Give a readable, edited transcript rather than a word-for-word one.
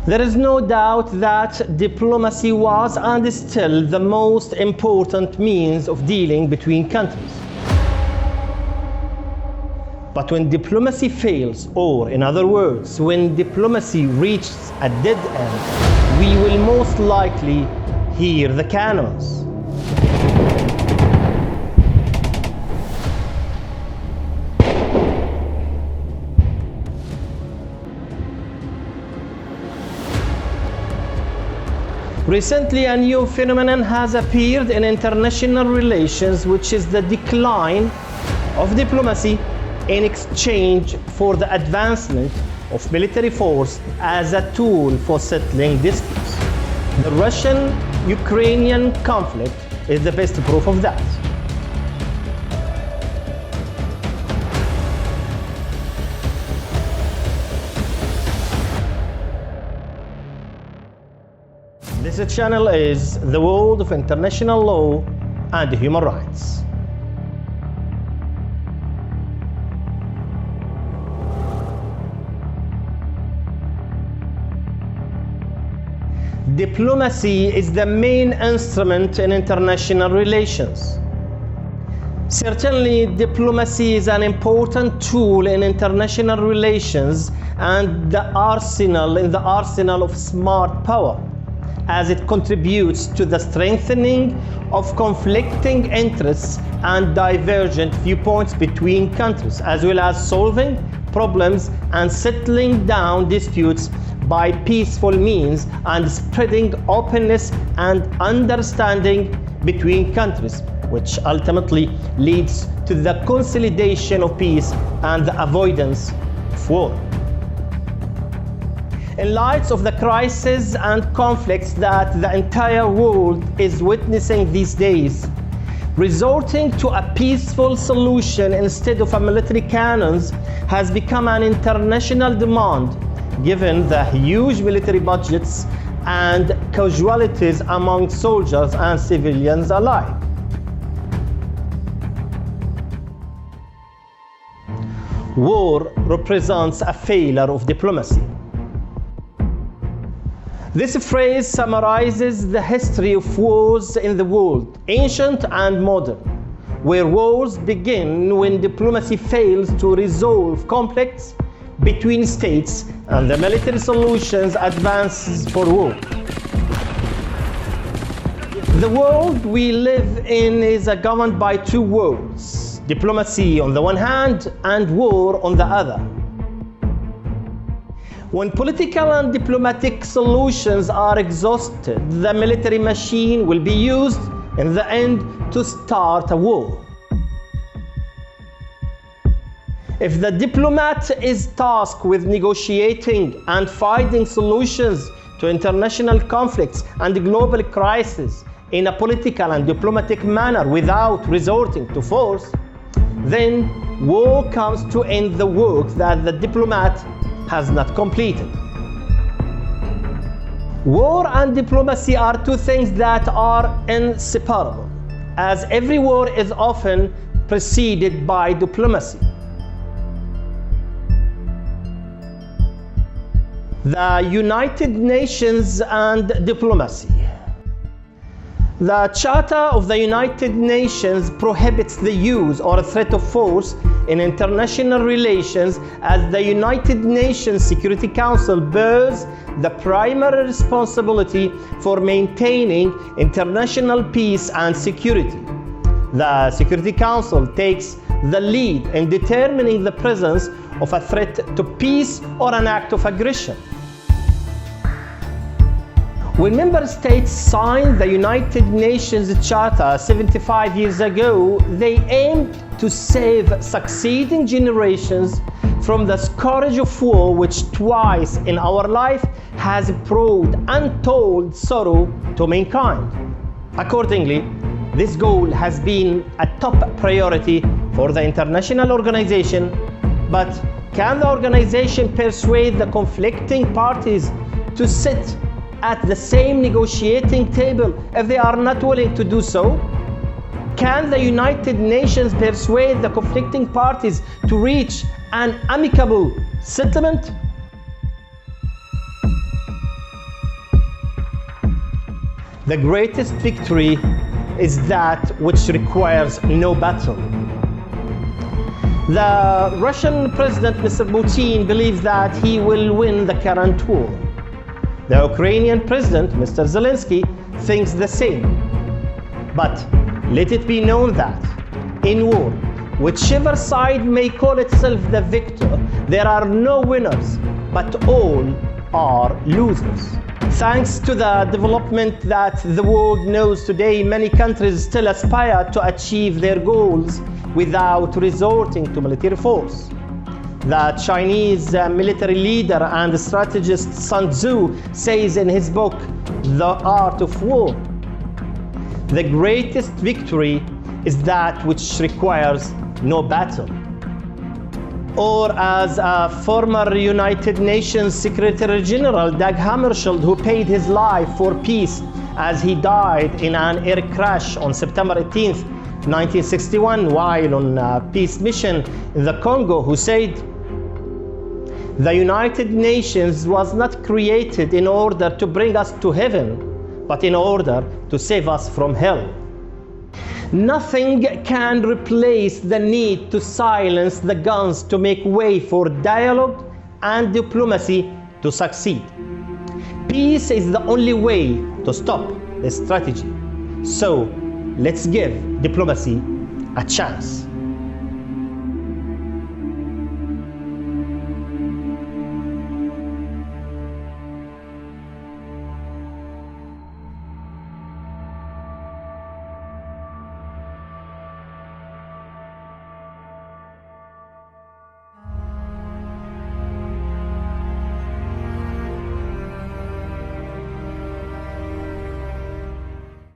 There is no doubt that diplomacy was and is still the most important means of dealing between countries. But when diplomacy fails, or in other words, when diplomacy reaches a dead end, we will most likely hear the cannons. Recently, a new phenomenon has appeared in international relations, which is the decline of diplomacy in exchange for the advancement of military force as a tool for settling disputes. The Russian-Ukrainian conflict is the best proof of that. This channel is the world of international law and human rights. Diplomacy is the main instrument in international relations. Certainly, diplomacy is an important tool in international relations and in the arsenal of smart power, as it contributes to the strengthening of conflicting interests and divergent viewpoints between countries, as well as solving problems and settling down disputes by peaceful means and spreading openness and understanding between countries, which ultimately leads to the consolidation of peace and the avoidance of war. In light of the crises and conflicts that the entire world is witnessing these days, resorting to a peaceful solution instead of a military cannons has become an international demand, given the huge military budgets and casualties among soldiers and civilians alike. War represents a failure of diplomacy. This phrase summarizes the history of wars in the world, ancient and modern, where wars begin when diplomacy fails to resolve conflicts between states and the military solutions advances for war. The world we live in is governed by two worlds: diplomacy on the one hand and war on the other. When political and diplomatic solutions are exhausted, the military machine will be used in the end to start a war. If the diplomat is tasked with negotiating and finding solutions to international conflicts and global crises in a political and diplomatic manner without resorting to force, then war comes to end the work that the diplomat has not completed. War and diplomacy are two things that are inseparable, as every war is often preceded by diplomacy. The United Nations and diplomacy. The Charter of the United Nations prohibits the use or threat of force in international relations, as the United Nations Security Council bears the primary responsibility for maintaining international peace and security. The Security Council takes the lead in determining the presence of a threat to peace or an act of aggression. When member states signed the United Nations Charter 75 years ago, they aimed to save succeeding generations from the scourge of war, which twice in our life has brought untold sorrow to mankind. Accordingly, this goal has been a top priority for the international organization, but can the organization persuade the conflicting parties to sit at the same negotiating table if they are not willing to do so? Can the United Nations persuade the conflicting parties to reach an amicable settlement? The greatest victory is that which requires no battle. The Russian President, Mr. Putin, believes that he will win the current war. The Ukrainian President, Mr. Zelensky, thinks the same. But let it be known that in war, whichever side may call itself the victor, there are no winners, but all are losers. Thanks to the development that the world knows today, many countries still aspire to achieve their goals without resorting to military force. The Chinese military leader and strategist Sun Tzu says in his book, The Art of War, the greatest victory is that which requires no battle. Or as a former United Nations Secretary General, Dag Hammarskjöld, who paid his life for peace as he died in an air crash on September 18th, 1961, while on a peace mission in the Congo, who said, "The United Nations was not created in order to bring us to heaven, but in order to save us from hell." Nothing can replace the need to silence the guns to make way for dialogue and diplomacy to succeed. Peace is the only way to stop this strategy. So let's give diplomacy a chance.